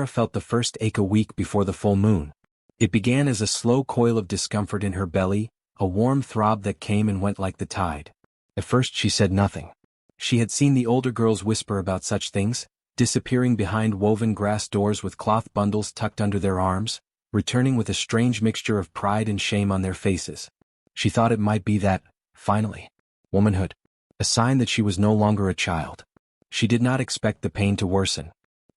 Ira felt the first ache a week before the full moon. It began as a slow coil of discomfort in her belly, a warm throb that came and went like the tide. At first she said nothing. She had seen the older girls whisper about such things, disappearing behind woven grass doors with cloth bundles tucked under their arms, returning with a strange mixture of pride and shame on their faces. She thought it might be that, finally, womanhood. A sign that she was no longer a child. She did not expect the pain to worsen.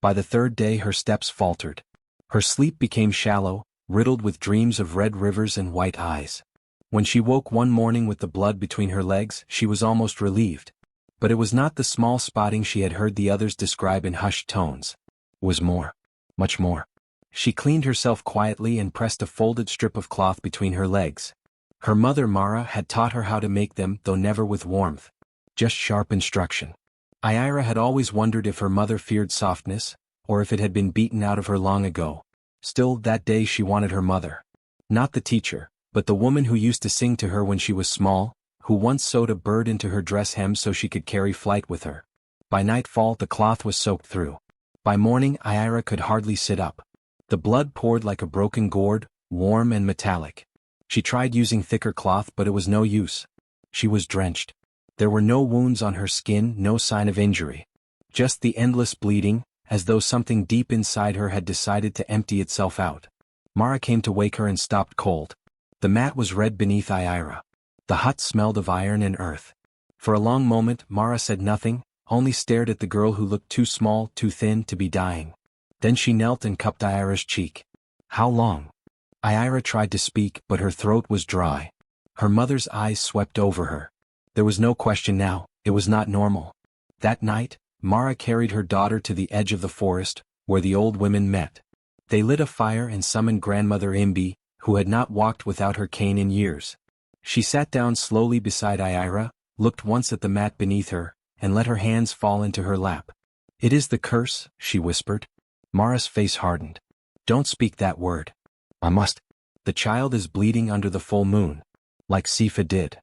By the third day her steps faltered. Her sleep became shallow, riddled with dreams of red rivers and white eyes. When she woke one morning with the blood between her legs, she was almost relieved. But it was not the small spotting she had heard the others describe in hushed tones. It was more. Much more. She cleaned herself quietly and pressed a folded strip of cloth between her legs. Her mother Mara had taught her how to make them, though never with warmth. Just sharp instruction. Ira had always wondered if her mother feared softness, or if it had been beaten out of her long ago. Still, that day she wanted her mother. Not the teacher, but the woman who used to sing to her when she was small, who once sewed a bird into her dress hem so she could carry flight with her. By nightfall the cloth was soaked through. By morning Ira could hardly sit up. The blood poured like a broken gourd, warm and metallic. She tried using thicker cloth, but it was no use. She was drenched. There were no wounds on her skin, no sign of injury. Just the endless bleeding, as though something deep inside her had decided to empty itself out. Mara came to wake her and stopped cold. The mat was red beneath Ira. The hut smelled of iron and earth. For a long moment Mara said nothing, only stared at the girl who looked too small, too thin to be dying. Then she knelt and cupped Ira's cheek. How long? Ira tried to speak, but her throat was dry. Her mother's eyes swept over her. There was no question now, it was not normal. That night, Mara carried her daughter to the edge of the forest, where the old women met. They lit a fire and summoned grandmother Imbi, who had not walked without her cane in years. She sat down slowly beside Ira, looked once at the mat beneath her, and let her hands fall into her lap. It is the curse, she whispered. Mara's face hardened. Don't speak that word. I must. The child is bleeding under the full moon. Like Sifa did.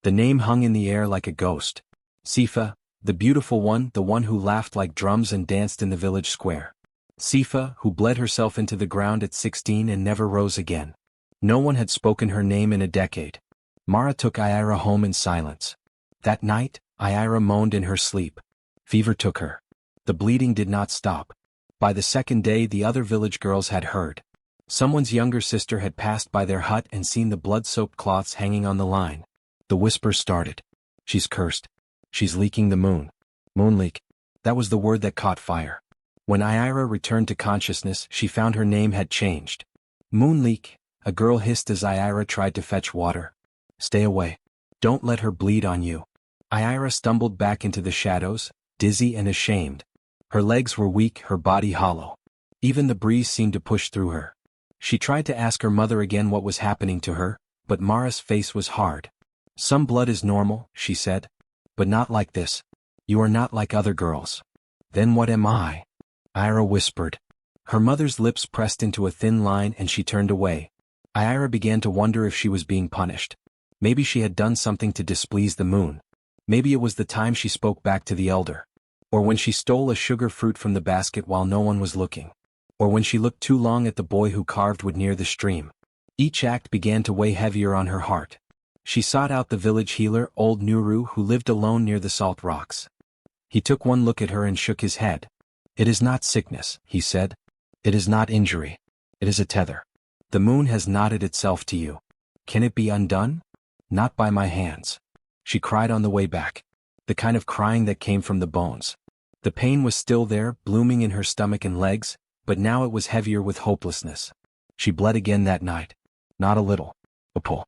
The name hung in the air like a ghost. Sifa, the beautiful one, the one who laughed like drums and danced in the village square. Sifa, who bled herself into the ground at 16 and never rose again. No one had spoken her name in a decade. Mara took Ira home in silence. That night, Ira moaned in her sleep. Fever took her. The bleeding did not stop. By the second day the other village girls had heard. Someone's younger sister had passed by their hut and seen the blood-soaked cloths hanging on the line. The whispers started. She's cursed. She's leaking the moon. Moonleak. That was the word that caught fire. When Ira returned to consciousness, she found her name had changed. Moonleak, a girl hissed as Ira tried to fetch water. Stay away. Don't let her bleed on you. Ira stumbled back into the shadows, dizzy and ashamed. Her legs were weak, her body hollow. Even the breeze seemed to push through her. She tried to ask her mother again what was happening to her, but Mara's face was hard. Some blood is normal, she said. But not like this. You are not like other girls. Then what am I? Ira whispered. Her mother's lips pressed into a thin line and she turned away. Ira began to wonder if she was being punished. Maybe she had done something to displease the moon. Maybe it was the time she spoke back to the elder. Or when she stole a sugar fruit from the basket while no one was looking. Or when she looked too long at the boy who carved wood near the stream. Each act began to weigh heavier on her heart. She sought out the village healer, old Nuru, who lived alone near the salt rocks. He took one look at her and shook his head. It is not sickness, he said. It is not injury. It is a tether. The moon has knotted itself to you. Can it be undone? Not by my hands. She cried on the way back. The kind of crying that came from the bones. The pain was still there, blooming in her stomach and legs, but now it was heavier with hopelessness. She bled again that night. Not a little. A pull.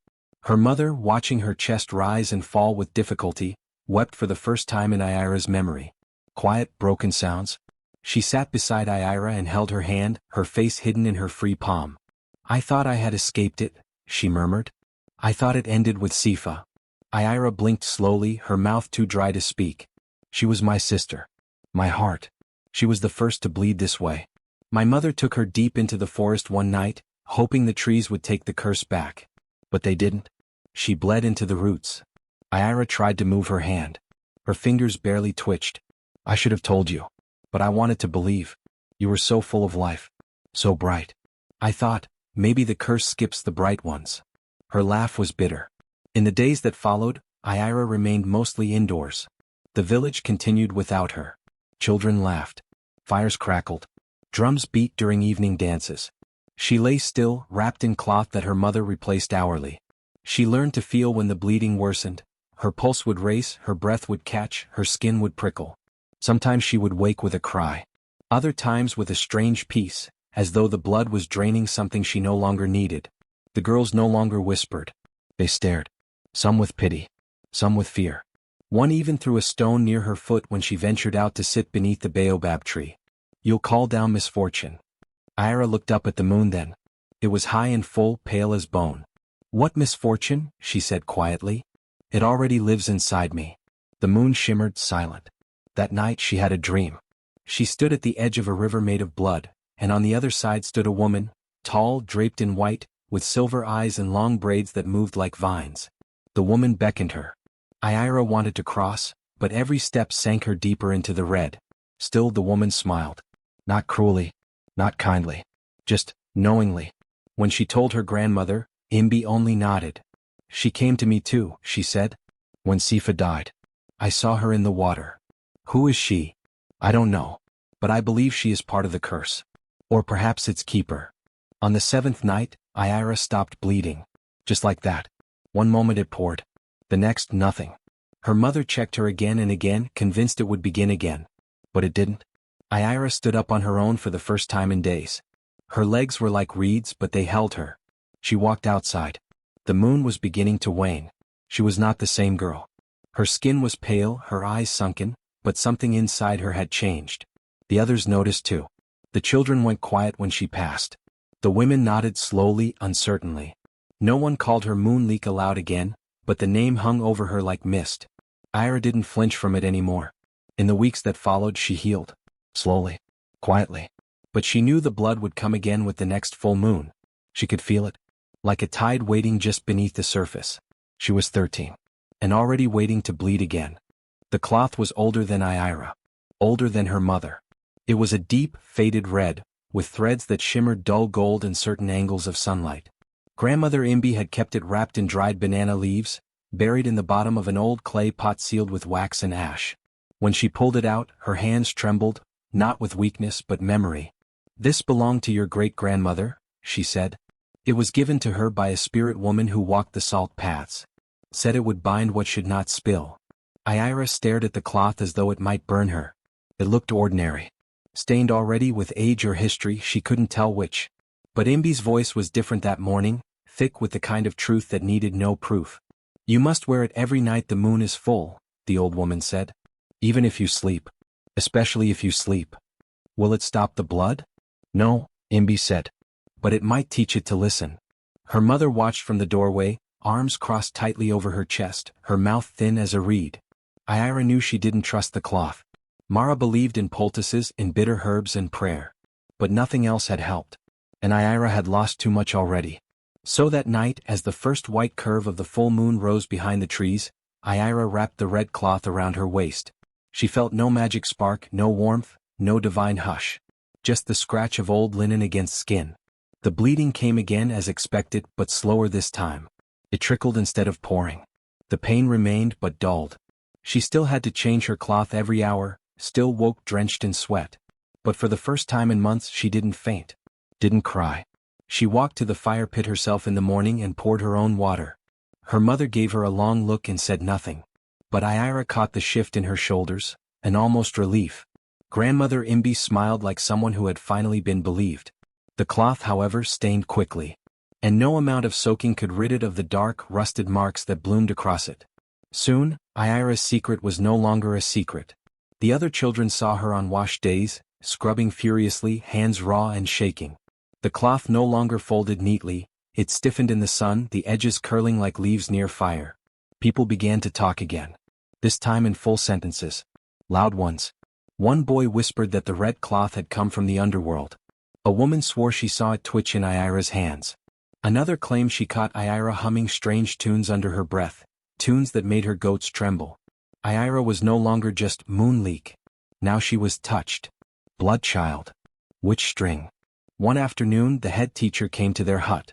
Her mother, watching her chest rise and fall with difficulty, wept for the first time in Ira's memory. Quiet, broken sounds. She sat beside Ira and held her hand, her face hidden in her free palm. I thought I had escaped it, she murmured. I thought it ended with Sifa. Ira blinked slowly, her mouth too dry to speak. She was my sister. My heart. She was the first to bleed this way. My mother took her deep into the forest one night, hoping the trees would take the curse back. But they didn't. She bled into the roots. Ira tried to move her hand. Her fingers barely twitched. I should have told you. But I wanted to believe. You were so full of life. So bright. I thought, maybe the curse skips the bright ones. Her laugh was bitter. In the days that followed, Ira remained mostly indoors. The village continued without her. Children laughed. Fires crackled. Drums beat during evening dances. She lay still, wrapped in cloth that her mother replaced hourly. She learned to feel when the bleeding worsened. Her pulse would race, her breath would catch, her skin would prickle. Sometimes she would wake with a cry. Other times with a strange peace, as though the blood was draining something she no longer needed. The girls no longer whispered. They stared. Some with pity. Some with fear. One even threw a stone near her foot when she ventured out to sit beneath the baobab tree. You'll call down misfortune. Ira looked up at the moon then. It was high and full, pale as bone. What misfortune? She said quietly. It already lives inside me. The moon shimmered, silent. That night she had a dream. She stood at the edge of a river made of blood, and on the other side stood a woman, tall, draped in white, with silver eyes and long braids that moved like vines. The woman beckoned her. Ira wanted to cross, but every step sank her deeper into the red. Still the woman smiled. Not cruelly, not kindly, just knowingly. When she told her grandmother, Imbi only nodded. She came to me too, she said. When Sifa died. I saw her in the water. Who is she? I don't know. But I believe she is part of the curse. Or perhaps its keeper. On the 7th night, Ira stopped bleeding. Just like that. One moment it poured. The next, nothing. Her mother checked her again and again, convinced it would begin again. But it didn't. Ira stood up on her own for the first time in days. Her legs were like reeds, but they held her. She walked outside. The moon was beginning to wane. She was not the same girl. Her skin was pale, her eyes sunken, but something inside her had changed. The others noticed too. The children went quiet when she passed. The women nodded slowly, uncertainly. No one called her Moonleek aloud again, but the name hung over her like mist. Ira didn't flinch from it anymore. In the weeks that followed she healed. Slowly. Quietly. But she knew the blood would come again with the next full moon. She could feel it. Like a tide waiting just beneath the surface. She was 13. And already waiting to bleed again. The cloth was older than Ira. Older than her mother. It was a deep, faded red, with threads that shimmered dull gold in certain angles of sunlight. Grandmother Imbi had kept it wrapped in dried banana leaves, buried in the bottom of an old clay pot sealed with wax and ash. When she pulled it out, her hands trembled, not with weakness but memory. This belonged to your great-grandmother, she said. It was given to her by a spirit woman who walked the salt paths. Said it would bind what should not spill. Ira stared at the cloth as though it might burn her. It looked ordinary. Stained already with age or history, she couldn't tell which. But Imbi's voice was different that morning, thick with the kind of truth that needed no proof. You must wear it every night the moon is full, the old woman said. Even if you sleep. Especially if you sleep. Will it stop the blood? No, Imbi said. But it might teach it to listen. Her mother watched from the doorway, arms crossed tightly over her chest, her mouth thin as a reed. Ira knew she didn't trust the cloth. Mara believed in poultices, in bitter herbs and prayer. But nothing else had helped. And Ira had lost too much already. So that night, as the first white curve of the full moon rose behind the trees, Ira wrapped the red cloth around her waist. She felt no magic spark, no warmth, no divine hush. Just the scratch of old linen against skin. The bleeding came again as expected, but slower this time. It trickled instead of pouring. The pain remained but dulled. She still had to change her cloth every hour, still woke drenched in sweat. But for the first time in months she didn't faint. Didn't cry. She walked to the fire pit herself in the morning and poured her own water. Her mother gave her a long look and said nothing. But Ira caught the shift in her shoulders, an almost relief. Grandmother Imbi smiled like someone who had finally been believed. The cloth, however, stained quickly. And no amount of soaking could rid it of the dark, rusted marks that bloomed across it. Soon, Ira's secret was no longer a secret. The other children saw her on wash days, scrubbing furiously, hands raw and shaking. The cloth no longer folded neatly, it stiffened in the sun, the edges curling like leaves near fire. People began to talk again. This time in full sentences. Loud ones. One boy whispered that the red cloth had come from the underworld. A woman swore she saw it twitch in Ira's hands. Another claimed she caught Ira humming strange tunes under her breath, tunes that made her goats tremble. Ira was no longer just Moonleek. Now she was touched. Blood child. Which string? One afternoon the head teacher came to their hut.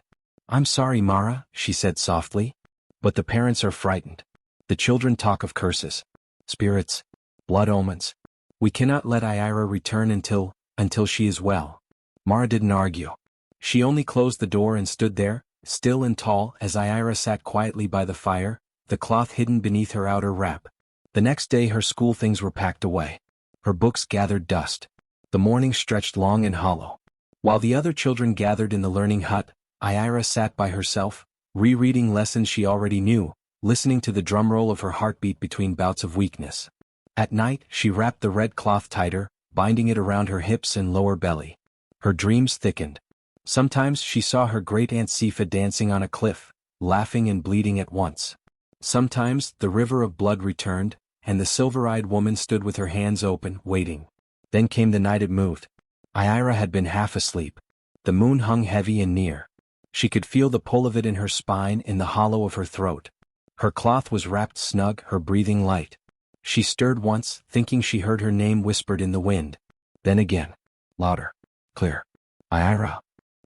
"I'm sorry, Mara," she said softly, "but the parents are frightened. The children talk of curses, spirits, blood omens. We cannot let Ira return until she is well." Mara didn't argue. She only closed the door and stood there, still and tall, as Ira sat quietly by the fire, the cloth hidden beneath her outer wrap. The next day her school things were packed away. Her books gathered dust. The morning stretched long and hollow. While the other children gathered in the learning hut, Ira sat by herself, rereading lessons she already knew, listening to the drumroll of her heartbeat between bouts of weakness. At night she wrapped the red cloth tighter, binding it around her hips and lower belly. Her dreams thickened. Sometimes she saw her great-aunt Sifa dancing on a cliff, laughing and bleeding at once. Sometimes the river of blood returned, and the silver-eyed woman stood with her hands open, waiting. Then came the night it moved. Ira had been half asleep. The moon hung heavy and near. She could feel the pull of it in her spine, in the hollow of her throat. Her cloth was wrapped snug, her breathing light. She stirred once, thinking she heard her name whispered in the wind. Then again. Louder. Clear. Ira.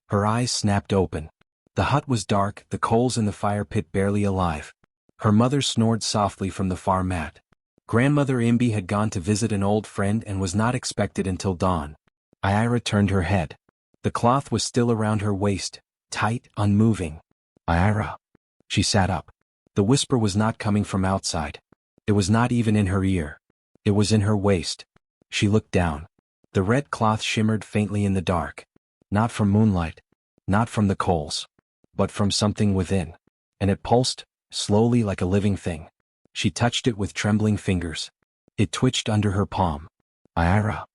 Her eyes snapped open. The hut was dark, the coals in the fire pit barely alive. Her mother snored softly from the far mat. Grandmother Imbi had gone to visit an old friend and was not expected until dawn. Ira turned her head. The cloth was still around her waist, tight, unmoving. Ira. She sat up. The whisper was not coming from outside. It was not even in her ear. It was in her waist. She looked down. The red cloth shimmered faintly in the dark. Not from moonlight. Not from the coals. But from something within. And it pulsed, slowly like a living thing. She touched it with trembling fingers. It twitched under her palm. Ira.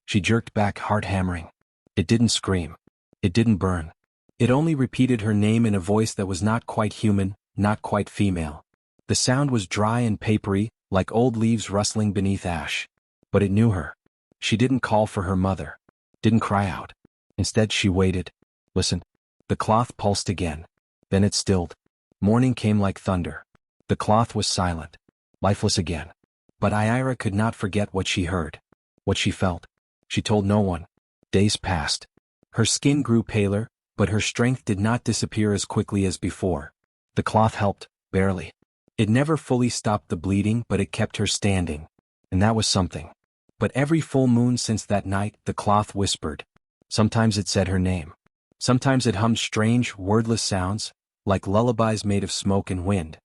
She jerked back, heart hammering. It didn't scream. It didn't burn. It only repeated her name in a voice that was not quite human, not quite female. The sound was dry and papery, like old leaves rustling beneath ash. But it knew her. She didn't call for her mother. Didn't cry out. Instead she waited. Listen. The cloth pulsed again. Then it stilled. Morning came like thunder. The cloth was silent. Lifeless again. But Ira could not forget what she heard. What she felt. She told no one. Days passed. Her skin grew paler, but her strength did not disappear as quickly as before. The cloth helped, barely. It never fully stopped the bleeding, but it kept her standing. And that was something. But every full moon since that night, the cloth whispered. Sometimes it said her name. Sometimes it hummed strange, wordless sounds, like lullabies made of smoke and wind.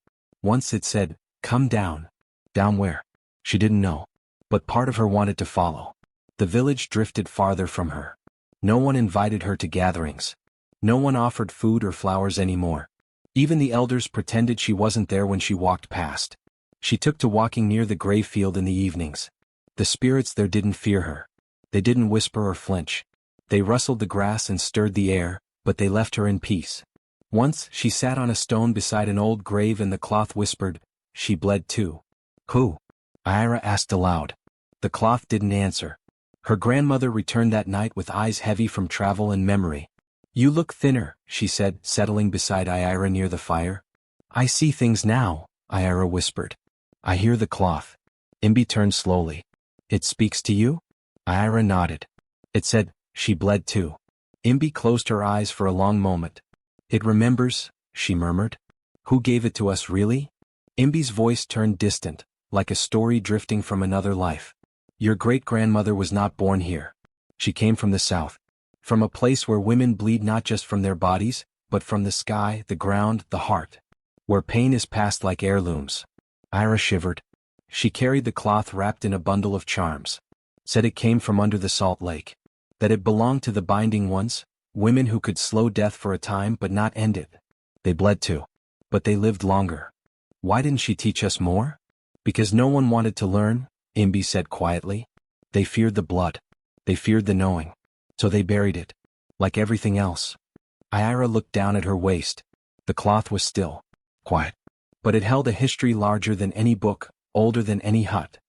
Once it said, "Come down." Down where? She didn't know. But part of her wanted to follow. The village drifted farther from her. No one invited her to gatherings. No one offered food or flowers anymore. Even the elders pretended she wasn't there when she walked past. She took to walking near the grave field in the evenings. The spirits there didn't fear her. They didn't whisper or flinch. They rustled the grass and stirred the air, but they left her in peace. Once she sat on a stone beside an old grave and the cloth whispered, "She bled too." "Who?" Ira asked aloud. The cloth didn't answer. Her grandmother returned that night with eyes heavy from travel and memory. "You look thinner," she said, settling beside Ira near the fire. "I see things now," Ira whispered. "I hear the cloth." Imbi turned slowly. "It speaks to you?" Ira nodded. It said, "She bled too." Imbi closed her eyes for a long moment. "It remembers," she murmured. "Who gave it to us really?" Imbi's voice turned distant, like a story drifting from another life. "Your great-grandmother was not born here. She came from the south. From a place where women bleed not just from their bodies, but from the sky, the ground, the heart. Where pain is passed like heirlooms." Ira shivered. She carried the cloth wrapped in a bundle of charms. Said it came from under the salt lake. That it belonged to the binding ones, women who could slow death for a time but not end it. They bled too. But they lived longer. Why didn't she teach us more? Because no one wanted to learn, Imbi said quietly. They feared the blood. They feared the knowing. So they buried it. Like everything else. Ira looked down at her waist. The cloth was still. Quiet. But it held a history larger than any book, older than any hut.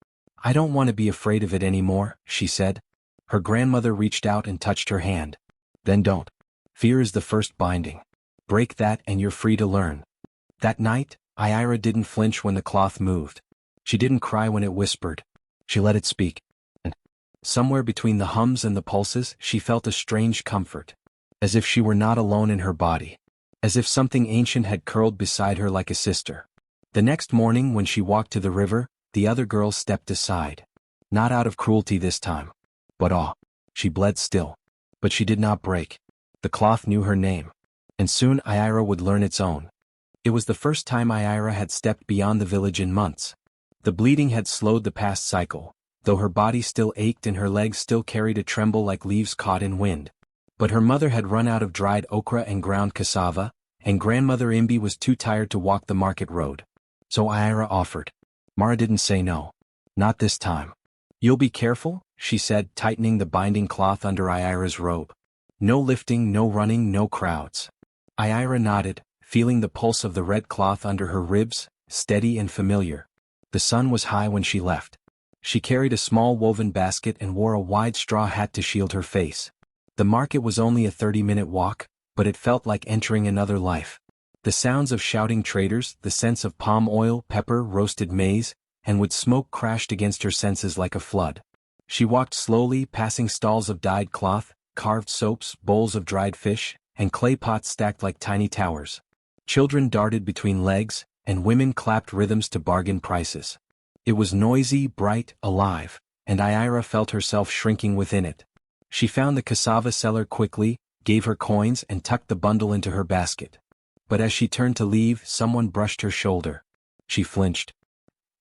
"I don't want to be afraid of it anymore," she said. Her grandmother reached out and touched her hand. "Then don't. Fear is the first binding. Break that and you're free to learn." That night, Ira didn't flinch when the cloth moved. She didn't cry when it whispered. She let it speak. And Somewhere between the hums and the pulses, she felt a strange comfort. As if she were not alone in her body. As if something ancient had curled beside her like a sister. The next morning when she walked to the river, the other girls stepped aside. Not out of cruelty this time. But awe. She bled still. But she did not break. The cloth knew her name. And soon Ira would learn its own. It was the first time Ira had stepped beyond the village in months. The bleeding had slowed the past cycle, though her body still ached and her legs still carried a tremble like leaves caught in wind. But her mother had run out of dried okra and ground cassava, and grandmother Imbi was too tired to walk the market road. So Ira offered. Mara didn't say no. Not this time. You'll be careful, she said, tightening the binding cloth under Ira's robe. No lifting, no running, no crowds. Ira nodded, feeling the pulse of the red cloth under her ribs, steady and familiar. The sun was high when she left. She carried a small woven basket and wore a wide straw hat to shield her face. The market was only a 30-minute walk, but it felt like entering another life. The sounds of shouting traders, the scents of palm oil, pepper, roasted maize, and wood smoke crashed against her senses like a flood. She walked slowly, passing stalls of dyed cloth, carved soaps, bowls of dried fish, and clay pots stacked like tiny towers. Children darted between legs, and women clapped rhythms to bargain prices. It was noisy, bright, alive, and Ira felt herself shrinking within it. She found the cassava seller quickly, gave her coins and tucked the bundle into her basket. But as she turned to leave, someone brushed her shoulder. She flinched.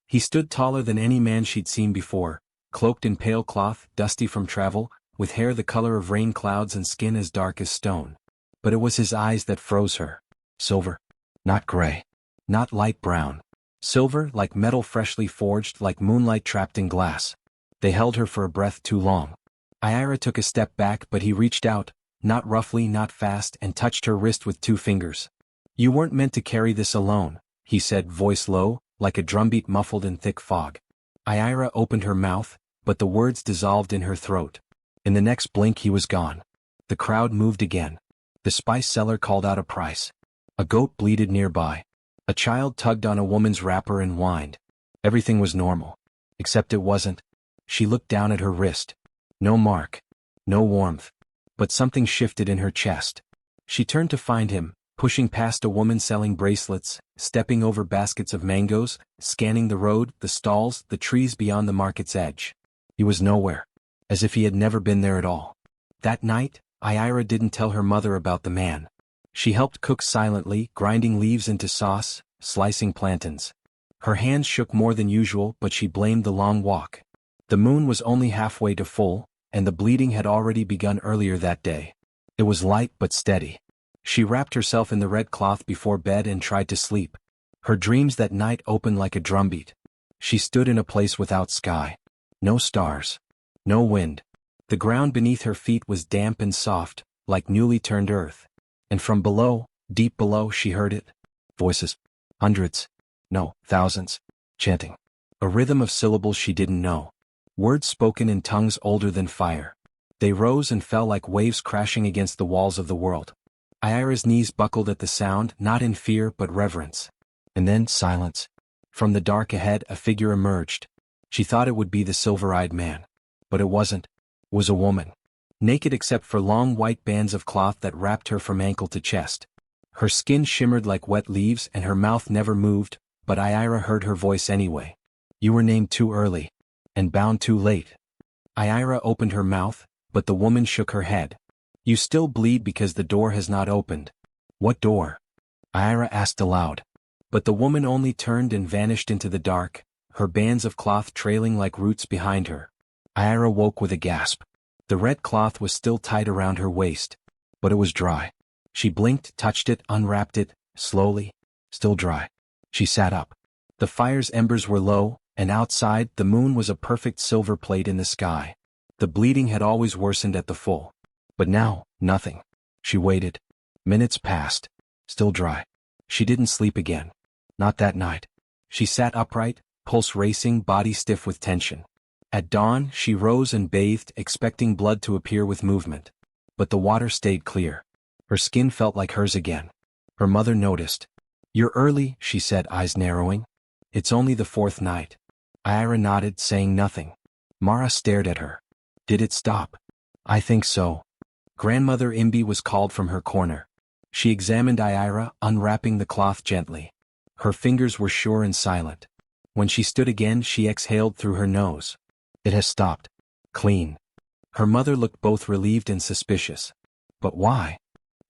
He stood taller than any man she'd seen before, cloaked in pale cloth, dusty from travel, with hair the color of rain clouds and skin as dark as stone. But it was his eyes that froze her. Silver. Not gray. Not light brown. Silver, like metal freshly forged, like moonlight trapped in glass. They held her for a breath too long. Ira took a step back, but he reached out, not roughly, not fast, and touched her wrist with 2 fingers. You weren't meant to carry this alone, he said, voice low, like a drumbeat muffled in thick fog. Ira opened her mouth, but the words dissolved in her throat. In the next blink he was gone. The crowd moved again. The spice seller called out a price. A goat bleated nearby. A child tugged on a woman's wrapper and whined. Everything was normal. Except it wasn't. She looked down at her wrist. No mark. No warmth. But something shifted in her chest. She turned to find him, pushing past a woman selling bracelets, stepping over baskets of mangoes, scanning the road, the stalls, the trees beyond the market's edge. He was nowhere. As if he had never been there at all. That night, Ira didn't tell her mother about the man. She helped cook silently, grinding leaves into sauce, slicing plantains. Her hands shook more than usual, but she blamed the long walk. The moon was only halfway to full, and the bleeding had already begun earlier that day. It was light but steady. She wrapped herself in the red cloth before bed and tried to sleep. Her dreams that night opened like a drumbeat. She stood in a place without sky. No stars. No wind. The ground beneath her feet was damp and soft, like newly turned earth. And from below, deep below, she heard it. Voices. Hundreds. No, thousands. Chanting. A rhythm of syllables she didn't know. Words spoken in tongues older than fire. They rose and fell like waves crashing against the walls of the world. Ira's knees buckled at the sound, not in fear but reverence. And then silence. From the dark ahead a figure emerged. She thought it would be the silver-eyed man. But it wasn't. It was a woman. Naked except for long white bands of cloth that wrapped her from ankle to chest. Her skin shimmered like wet leaves and her mouth never moved, but Ira heard her voice anyway. You were named too early. And bound too late. Ira opened her mouth, but the woman shook her head. You still bleed because the door has not opened. What door? Ira asked aloud. But the woman only turned and vanished into the dark, her bands of cloth trailing like roots behind her. Ira woke with a gasp. The red cloth was still tied around her waist. But it was dry. She blinked, touched it, unwrapped it, slowly. Still dry. She sat up. The fire's embers were low, and outside the moon was a perfect silver plate in the sky. The bleeding had always worsened at the full. But now, nothing. She waited. Minutes passed. Still dry. She didn't sleep again. Not that night. She sat upright, pulse racing, body stiff with tension. At dawn, she rose and bathed, expecting blood to appear with movement. But the water stayed clear. Her skin felt like hers again. Her mother noticed. You're early, she said, eyes narrowing. It's only the 4th night. Ira nodded, saying nothing. Mara stared at her. Did it stop? I think so. Grandmother Imbi was called from her corner. She examined Ira, unwrapping the cloth gently. Her fingers were sure and silent. When she stood again, she exhaled through her nose. It has stopped. Clean. Her mother looked both relieved and suspicious. But why?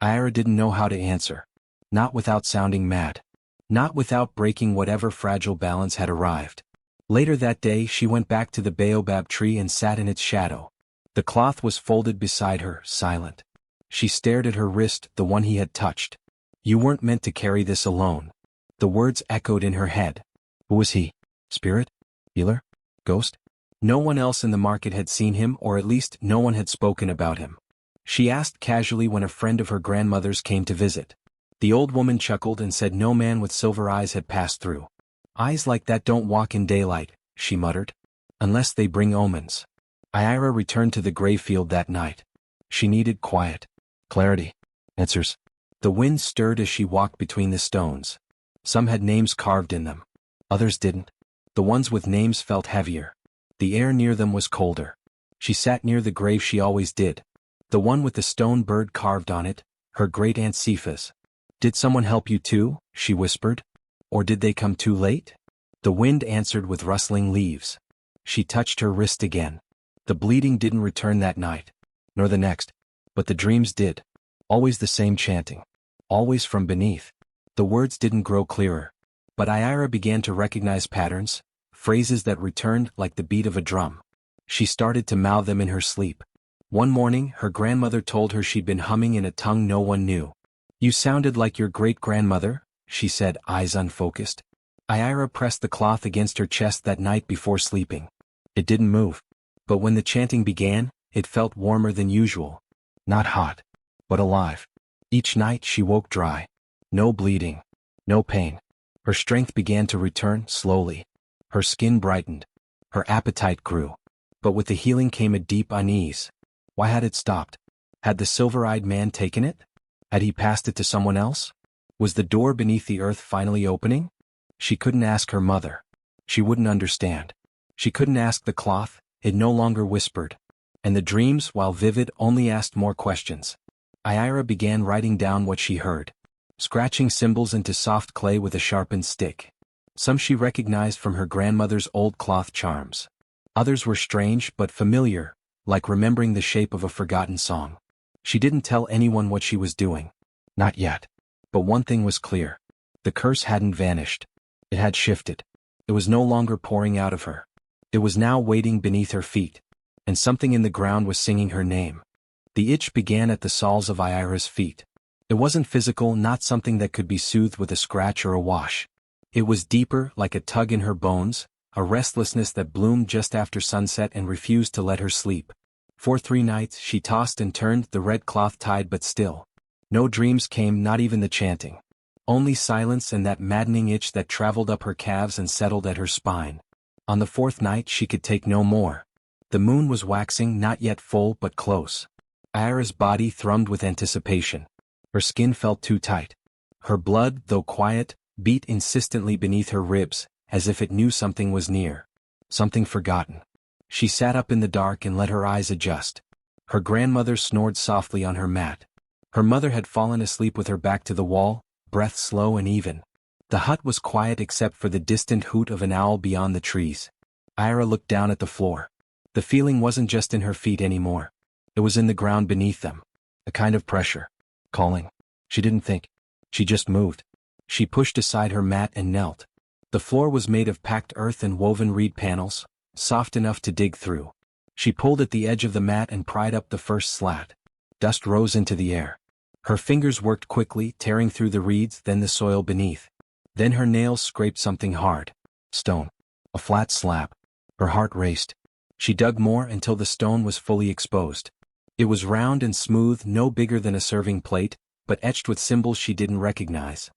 Ira didn't know how to answer. Not without sounding mad. Not without breaking whatever fragile balance had arrived. Later that day she went back to the baobab tree and sat in its shadow. The cloth was folded beside her, silent. She stared at her wrist, the one he had touched. You weren't meant to carry this alone. The words echoed in her head. Who was he? Spirit? Healer? Ghost? No one else in the market had seen him, or at least no one had spoken about him. She asked casually when a friend of her grandmother's came to visit. The old woman chuckled and said no man with silver eyes had passed through. Eyes like that don't walk in daylight, she muttered. Unless they bring omens. Ira returned to the grave field that night. She needed quiet. Clarity. Answers. The wind stirred as she walked between the stones. Some had names carved in them. Others didn't. The ones with names felt heavier. The air near them was colder. She sat near the grave she always did. The one with the stone bird carved on it, her great-aunt Sifa's. Did someone help you too? She whispered. Or did they come too late? The wind answered with rustling leaves. She touched her wrist again. The bleeding didn't return that night. Nor the next. But the dreams did. Always the same chanting. Always from beneath. The words didn't grow clearer. But Ira began to recognize patterns, phrases that returned like the beat of a drum. She started to mouth them in her sleep. One morning, her grandmother told her she'd been humming in a tongue no one knew. You sounded like your great-grandmother, she said, eyes unfocused. Ira pressed the cloth against her chest that night before sleeping. It didn't move. But when the chanting began, it felt warmer than usual. Not hot, but alive. Each night she woke dry. No bleeding. No pain. Her strength began to return, slowly. Her skin brightened. Her appetite grew. But with the healing came a deep unease. Why had it stopped? Had the silver-eyed man taken it? Had he passed it to someone else? Was the door beneath the earth finally opening? She couldn't ask her mother. She wouldn't understand. She couldn't ask the cloth, it no longer whispered. And the dreams, while vivid, only asked more questions. Ira began writing down what she heard. Scratching symbols into soft clay with a sharpened stick. Some she recognized from her grandmother's old cloth charms. Others were strange but familiar, like remembering the shape of a forgotten song. She didn't tell anyone what she was doing. Not yet. But one thing was clear. The curse hadn't vanished. It had shifted. It was no longer pouring out of her. It was now waiting beneath her feet. And something in the ground was singing her name. The itch began at the soles of Ira's feet. It wasn't physical, not something that could be soothed with a scratch or a wash. It was deeper, like a tug in her bones, a restlessness that bloomed just after sunset and refused to let her sleep. For 3 nights she tossed and turned, the red cloth tied but still. No dreams came, not even the chanting. Only silence and that maddening itch that traveled up her calves and settled at her spine. On the 4th night she could take no more. The moon was waxing, not yet full but close. Ira's body thrummed with anticipation. Her skin felt too tight. Her blood, though quiet, beat insistently beneath her ribs, as if it knew something was near. Something forgotten. She sat up in the dark and let her eyes adjust. Her grandmother snored softly on her mat. Her mother had fallen asleep with her back to the wall, breath slow and even. The hut was quiet except for the distant hoot of an owl beyond the trees. Ira looked down at the floor. The feeling wasn't just in her feet anymore. It was in the ground beneath them. A kind of pressure. Calling. She didn't think. She just moved. She pushed aside her mat and knelt. The floor was made of packed earth and woven reed panels, soft enough to dig through. She pulled at the edge of the mat and pried up the first slat. Dust rose into the air. Her fingers worked quickly, tearing through the reeds, then the soil beneath. Then her nails scraped something hard. Stone. A flat slab. Her heart raced. She dug more until the stone was fully exposed. It was round and smooth, no bigger than a serving plate, but etched with symbols she didn't recognize.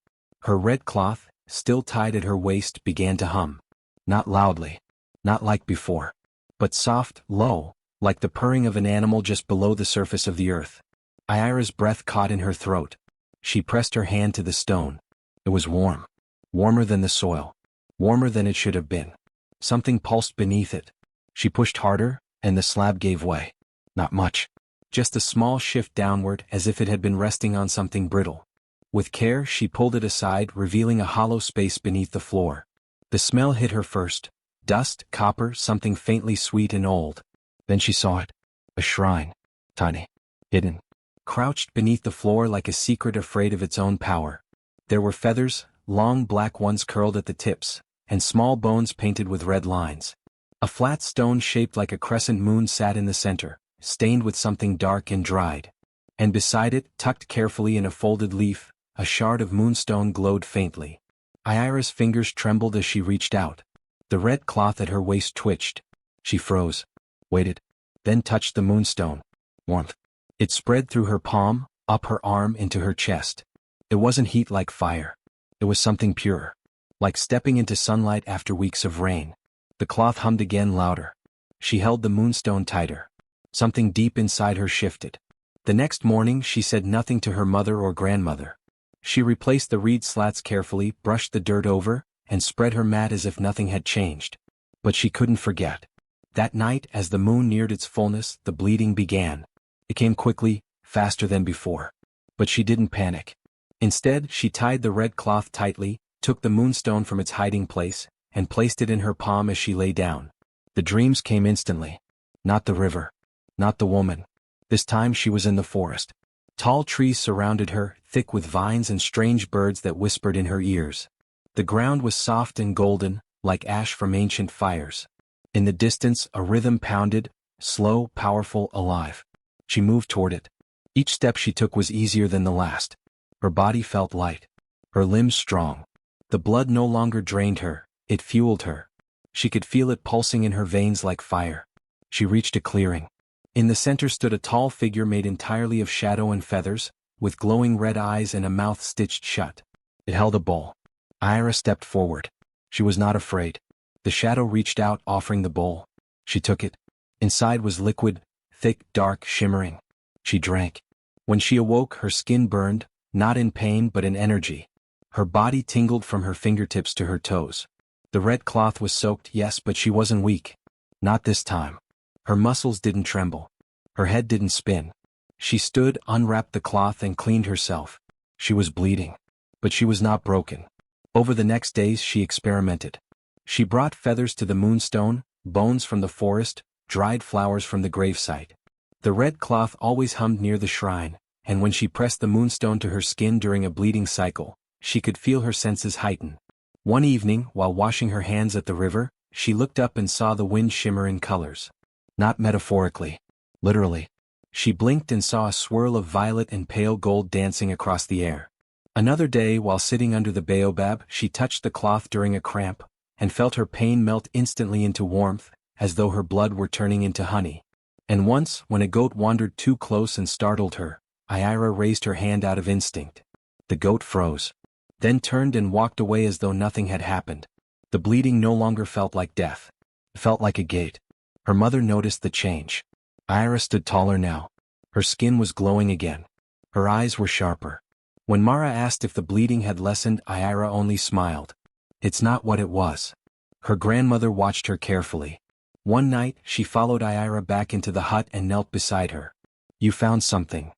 Her red cloth, still tied at her waist, began to hum. Not loudly. Not like before. But soft, low, like the purring of an animal just below the surface of the earth. Ira's breath caught in her throat. She pressed her hand to the stone. It was warm. Warmer than the soil. Warmer than it should have been. Something pulsed beneath it. She pushed harder, and the slab gave way. Not much. Just a small shift downward, as if it had been resting on something brittle. With care she pulled it aside, revealing a hollow space beneath the floor. The smell hit her first. Dust, copper, something faintly sweet and old. Then she saw it. A shrine. Tiny. Hidden. Crouched beneath the floor like a secret afraid of its own power. There were feathers, long black ones curled at the tips, and small bones painted with red lines. A flat stone shaped like a crescent moon sat in the center, stained with something dark and dried. And beside it, tucked carefully in a folded leaf, a shard of moonstone glowed faintly. Ira's fingers trembled as she reached out. The red cloth at her waist twitched. She froze, waited, then touched the moonstone. Warmth. It spread through her palm, up her arm into her chest. It wasn't heat like fire. It was something purer. Like stepping into sunlight after weeks of rain. The cloth hummed again louder. She held the moonstone tighter. Something deep inside her shifted. The next morning she said nothing to her mother or grandmother. She replaced the reed slats carefully, brushed the dirt over, and spread her mat as if nothing had changed. But she couldn't forget. That night, as the moon neared its fullness, the bleeding began. It came quickly, faster than before. But she didn't panic. Instead, she tied the red cloth tightly, took the moonstone from its hiding place, and placed it in her palm as she lay down. The dreams came instantly. Not the river. Not the woman. This time she was in the forest. Tall trees surrounded her, thick with vines and strange birds that whispered in her ears. The ground was soft and golden, like ash from ancient fires. In the distance, a rhythm pounded, slow, powerful, alive. She moved toward it. Each step she took was easier than the last. Her body felt light. Her limbs strong. The blood no longer drained her, it fueled her. She could feel it pulsing in her veins like fire. She reached a clearing. In the center stood a tall figure made entirely of shadow and feathers, with glowing red eyes and a mouth stitched shut. It held a bowl. Ira stepped forward. She was not afraid. The shadow reached out, offering the bowl. She took it. Inside was liquid, thick, dark, shimmering. She drank. When she awoke, her skin burned, not in pain but in energy. Her body tingled from her fingertips to her toes. The red cloth was soaked, yes, but she wasn't weak. Not this time. Her muscles didn't tremble. Her head didn't spin. She stood, unwrapped the cloth and cleaned herself. She was bleeding. But she was not broken. Over the next days she experimented. She brought feathers to the moonstone, bones from the forest, dried flowers from the gravesite. The red cloth always hummed near the shrine, and when she pressed the moonstone to her skin during a bleeding cycle, she could feel her senses heighten. One evening, while washing her hands at the river, she looked up and saw the wind shimmer in colors. Not metaphorically. Literally. She blinked and saw a swirl of violet and pale gold dancing across the air. Another day, while sitting under the baobab, she touched the cloth during a cramp, and felt her pain melt instantly into warmth, as though her blood were turning into honey. And once, when a goat wandered too close and startled her, Ira raised her hand out of instinct. The goat froze. Then turned and walked away as though nothing had happened. The bleeding no longer felt like death. It felt like a gate. Her mother noticed the change. Ira stood taller now. Her skin was glowing again. Her eyes were sharper. When Mara asked if the bleeding had lessened, Ira only smiled. It's not what it was. Her grandmother watched her carefully. One night, she followed Ira back into the hut and knelt beside her. You found something.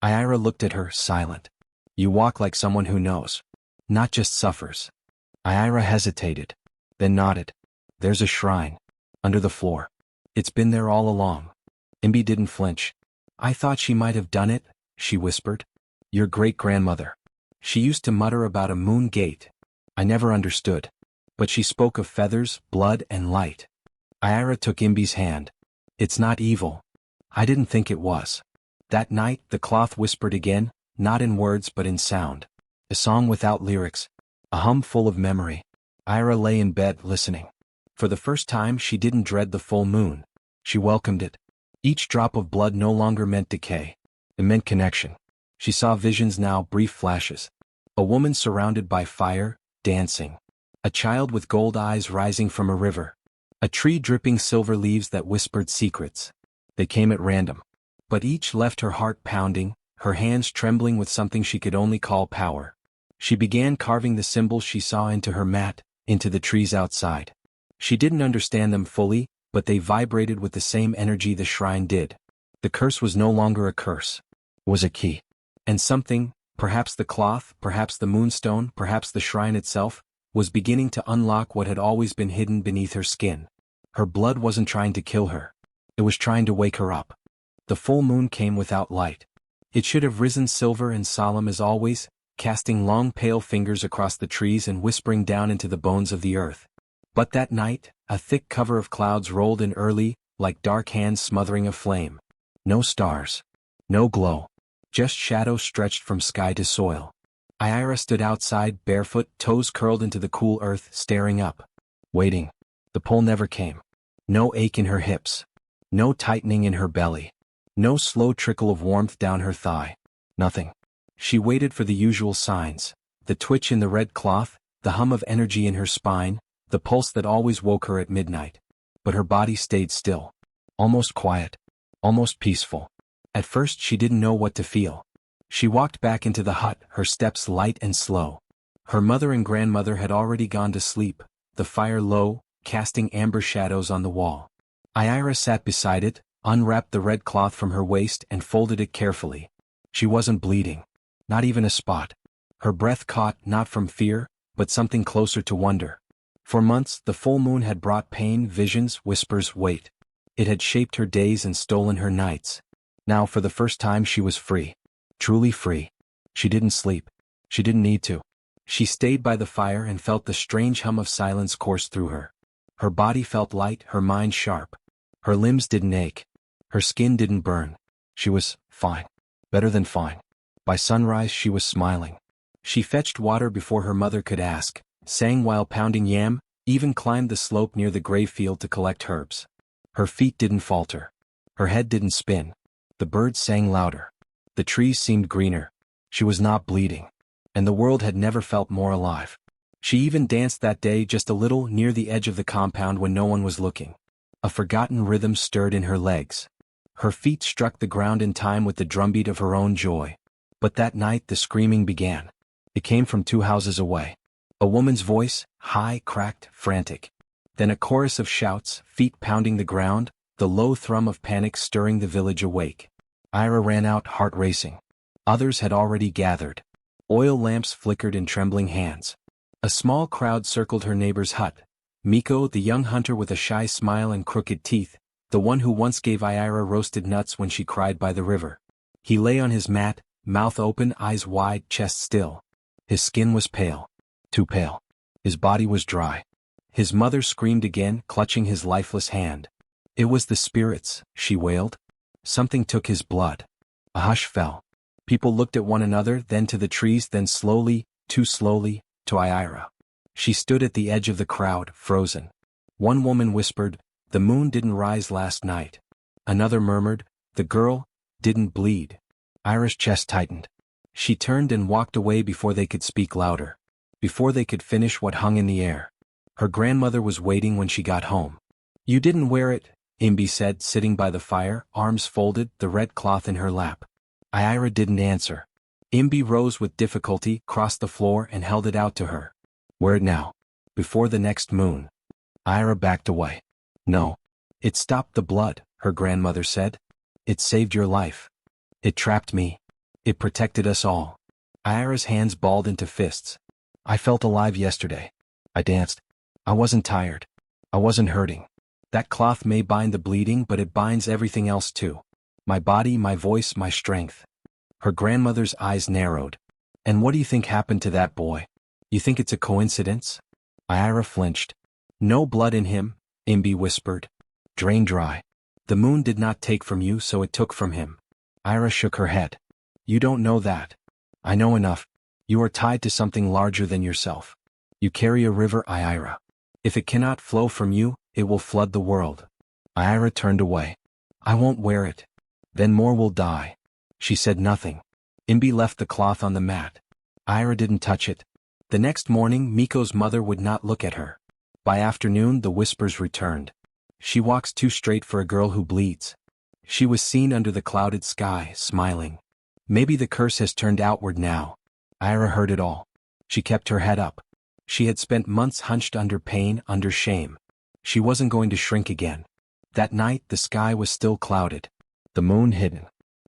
Ira looked at her, silent. You walk like someone who knows. Not just suffers. Ira hesitated. Then nodded. There's a shrine. Under the floor. It's been there all along. Imbi didn't flinch. I thought she might have done it, she whispered. Your great-grandmother. She used to mutter about a moon gate. I never understood. But she spoke of feathers, blood, and light. Ira took Imbi's hand. It's not evil. I didn't think it was. That night, the cloth whispered again, not in words but in sound. A song without lyrics. A hum full of memory. Ira lay in bed, listening. For the first time she didn't dread the full moon. She welcomed it. Each drop of blood no longer meant decay. It meant connection. She saw visions now, brief flashes. A woman surrounded by fire, dancing. A child with gold eyes rising from a river. A tree dripping silver leaves that whispered secrets. They came at random. But each left her heart pounding, her hands trembling with something she could only call power. She began carving the symbols she saw into her mat, into the trees outside. She didn't understand them fully, but they vibrated with the same energy the shrine did. The curse was no longer a curse. It was a key. And something, perhaps the cloth, perhaps the moonstone, perhaps the shrine itself, was beginning to unlock what had always been hidden beneath her skin. Her blood wasn't trying to kill her. It was trying to wake her up. The full moon came without light. It should have risen silver and solemn as always, casting long pale fingers across the trees and whispering down into the bones of the earth. But that night, a thick cover of clouds rolled in early, like dark hands smothering a flame. No stars. No glow. Just shadows stretched from sky to soil. Ira stood outside, barefoot, toes curled into the cool earth, staring up. Waiting. The pull never came. No ache in her hips. No tightening in her belly. No slow trickle of warmth down her thigh. Nothing. She waited for the usual signs. The twitch in the red cloth, the hum of energy in her spine, the pulse that always woke her at midnight. But her body stayed still. Almost quiet. Almost peaceful. At first she didn't know what to feel. She walked back into the hut, her steps light and slow. Her mother and grandmother had already gone to sleep, the fire low, casting amber shadows on the wall. Ira sat beside it, unwrapped the red cloth from her waist and folded it carefully. She wasn't bleeding. Not even a spot. Her breath caught, not from fear, but something closer to wonder. For months, the full moon had brought pain, visions, whispers, weight. It had shaped her days and stolen her nights. Now for the first time she was free. Truly free. She didn't sleep. She didn't need to. She stayed by the fire and felt the strange hum of silence course through her. Her body felt light, her mind sharp. Her limbs didn't ache. Her skin didn't burn. She was fine. Better than fine. By sunrise she was smiling. She fetched water before her mother could ask, sang while pounding yam, even climbed the slope near the grave field to collect herbs. Her feet didn't falter. Her head didn't spin. The birds sang louder. The trees seemed greener. She was not bleeding. And the world had never felt more alive. She even danced that day just a little near the edge of the compound when no one was looking. A forgotten rhythm stirred in her legs. Her feet struck the ground in time with the drumbeat of her own joy. But that night the screaming began. It came from 2 houses away. A woman's voice, high, cracked, frantic. Then a chorus of shouts, feet pounding the ground, the low thrum of panic stirring the village awake. Ira ran out, heart racing. Others had already gathered. Oil lamps flickered in trembling hands. A small crowd circled her neighbor's hut. Miko, the young hunter with a shy smile and crooked teeth, the one who once gave Ira roasted nuts when she cried by the river. He lay on his mat, mouth open, eyes wide, chest still. His skin was pale. Too pale. His body was dry. His mother screamed again, clutching his lifeless hand. It was the spirits, she wailed. Something took his blood. A hush fell. People looked at one another, then to the trees, then slowly, too slowly, to Ira. She stood at the edge of the crowd, frozen. One woman whispered, "The moon didn't rise last night." Another murmured, "The girl didn't bleed." Ira's chest tightened. She turned and walked away before they could speak louder. Before they could finish what hung in the air. Her grandmother was waiting when she got home. "You didn't wear it," Imbi said, sitting by the fire, arms folded, the red cloth in her lap. Ira didn't answer. Imbi rose with difficulty, crossed the floor and held it out to her. "Wear it now. Before the next moon." Ira backed away. "No. It stopped the blood," her grandmother said. "It saved your life. It trapped me. It protected us all." Ira's hands balled into fists. "I felt alive yesterday. I danced. I wasn't tired. I wasn't hurting. That cloth may bind the bleeding, but it binds everything else too. My body, my voice, my strength." Her grandmother's eyes narrowed. "And what do you think happened to that boy? You think it's a coincidence?" Ira flinched. "No blood in him," Imbi whispered. "Drain dry. The moon did not take from you, so it took from him." Ira shook her head. "You don't know that. I know enough. You are tied to something larger than yourself. You carry a river, Ira. If it cannot flow from you, it will flood the world." Ira turned away. "I won't wear it. Then more will die." She said nothing. Imbi left the cloth on the mat. Ira didn't touch it. The next morning, Miko's mother would not look at her. By afternoon, the whispers returned. "She walks too straight for a girl who bleeds." She was seen under the clouded sky, smiling. Maybe the curse has turned outward now. Ira heard it all. She kept her head up. She had spent months hunched under pain, under shame. She wasn't going to shrink again. That night the sky was still clouded, the moon hidden.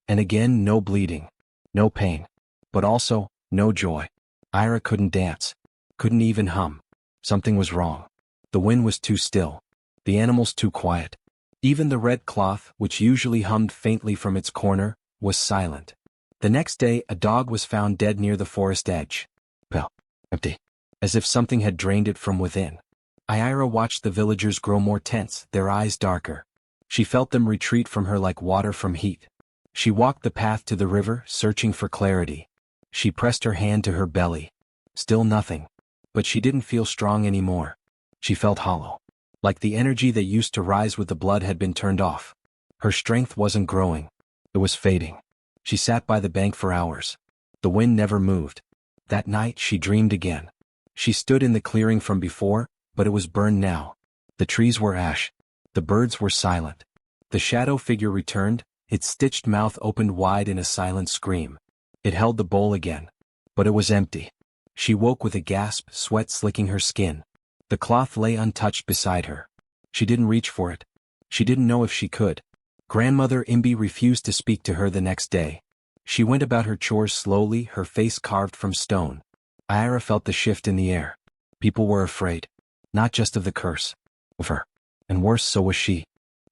And again no bleeding, no pain. But also, no joy. Ira couldn't dance. Couldn't even hum. Something was wrong. The wind was too still. The animals too quiet. Even the red cloth, which usually hummed faintly from its corner, was silent. The next day a dog was found dead near the forest edge. Well, empty. As if something had drained it from within. Ira watched the villagers grow more tense, their eyes darker. She felt them retreat from her like water from heat. She walked the path to the river, searching for clarity. She pressed her hand to her belly. Still nothing. But she didn't feel strong anymore. She felt hollow. Like the energy that used to rise with the blood had been turned off. Her strength wasn't growing. It was fading. She sat by the bank for hours. The wind never moved. That night she dreamed again. She stood in the clearing from before, but it was burned now. The trees were ash. The birds were silent. The shadow figure returned, its stitched mouth opened wide in a silent scream. It held the bowl again. But it was empty. She woke with a gasp, sweat slicking her skin. The cloth lay untouched beside her. She didn't reach for it. She didn't know if she could. Grandmother Imbi refused to speak to her the next day. She went about her chores slowly, her face carved from stone. Ira felt the shift in the air. People were afraid. Not just of the curse. Of her. And worse, so was she.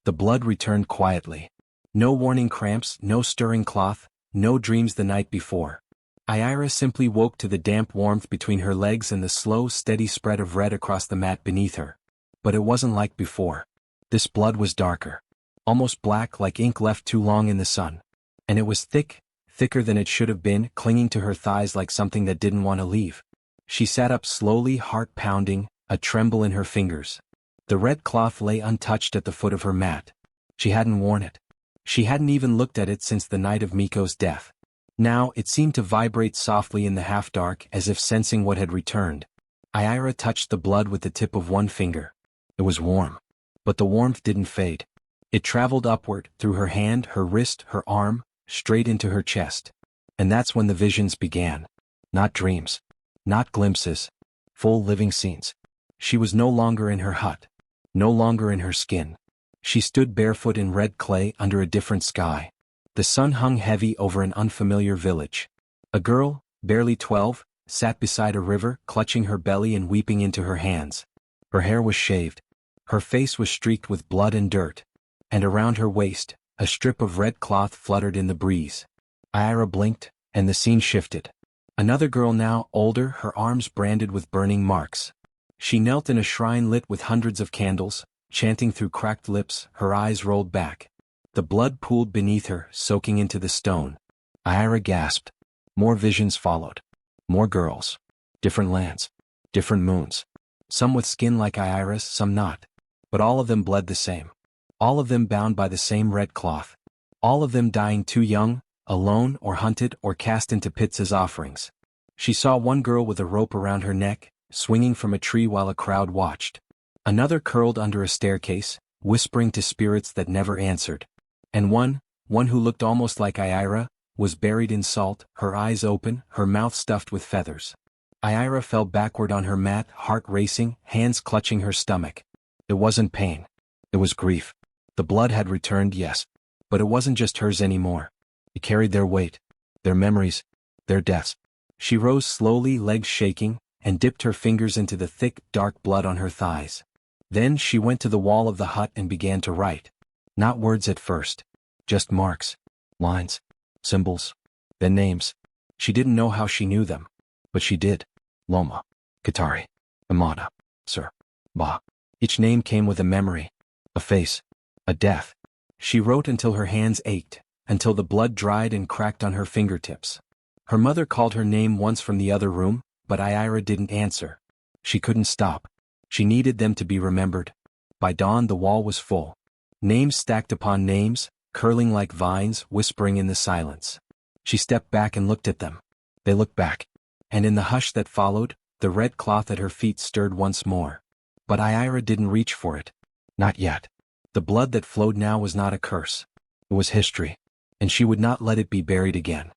The blood returned quietly. No warning cramps, no stirring cloth, no dreams the night before. Ira simply woke to the damp warmth between her legs and the slow, steady spread of red across the mat beneath her. But it wasn't like before. This blood was darker. Almost black, like ink left too long in the sun. And it was thick, thicker than it should have been, clinging to her thighs like something that didn't want to leave. She sat up slowly, heart pounding, a tremble in her fingers. The red cloth lay untouched at the foot of her mat. She hadn't worn it. She hadn't even looked at it since the night of Miko's death. Now, it seemed to vibrate softly in the half-dark, as if sensing what had returned. Ira touched the blood with the tip of one finger. It was warm. But the warmth didn't fade. It traveled upward, through her hand, her wrist, her arm, straight into her chest. And that's when the visions began. Not dreams. Not glimpses. Full living scenes. She was no longer in her hut. No longer in her skin. She stood barefoot in red clay under a different sky. The sun hung heavy over an unfamiliar village. A girl, barely 12, sat beside a river, clutching her belly and weeping into her hands. Her hair was shaved. Her face was streaked with blood and dirt. And around her waist, a strip of red cloth fluttered in the breeze. Ira blinked, and the scene shifted. Another girl now, older, her arms branded with burning marks. She knelt in a shrine lit with hundreds of candles, chanting through cracked lips, her eyes rolled back. The blood pooled beneath her, soaking into the stone. Ira gasped. More visions followed. More girls. Different lands. Different moons. Some with skin like Ira's, some not. But all of them bled the same. All of them bound by the same red cloth. All of them dying too young, alone or hunted or cast into pits as offerings. She saw one girl with a rope around her neck, swinging from a tree while a crowd watched. Another curled under a staircase, whispering to spirits that never answered. And one who looked almost like Ira, was buried in salt, her eyes open, her mouth stuffed with feathers. Ira fell backward on her mat, heart racing, hands clutching her stomach. It wasn't pain. It was grief. The blood had returned, yes. But it wasn't just hers anymore. It carried their weight, their memories, their deaths. She rose slowly, legs shaking, and dipped her fingers into the thick, dark blood on her thighs. Then she went to the wall of the hut and began to write. Not words at first. Just marks. Lines. Symbols. Then names. She didn't know how she knew them. But she did. Loma. Katari. Amada. Sir. Ba. Each name came with a memory. A face. A death. She wrote until her hands ached, until the blood dried and cracked on her fingertips. Her mother called her name once from the other room, but Ira didn't answer. She couldn't stop. She needed them to be remembered. By dawn the wall was full. Names stacked upon names, curling like vines, whispering in the silence. She stepped back and looked at them. They looked back. And in the hush that followed, the red cloth at her feet stirred once more. But Ira didn't reach for it. Not yet. The blood that flowed now was not a curse. It was history. And she would not let it be buried again.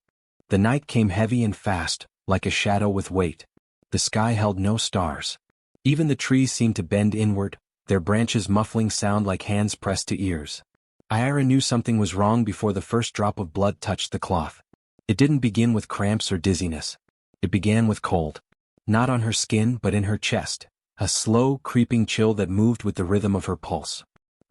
The night came heavy and fast, like a shadow with weight. The sky held no stars. Even the trees seemed to bend inward, their branches muffling sound like hands pressed to ears. Ira knew something was wrong before the first drop of blood touched the cloth. It didn't begin with cramps or dizziness. It began with cold. Not on her skin but in her chest, a slow, creeping chill that moved with the rhythm of her pulse.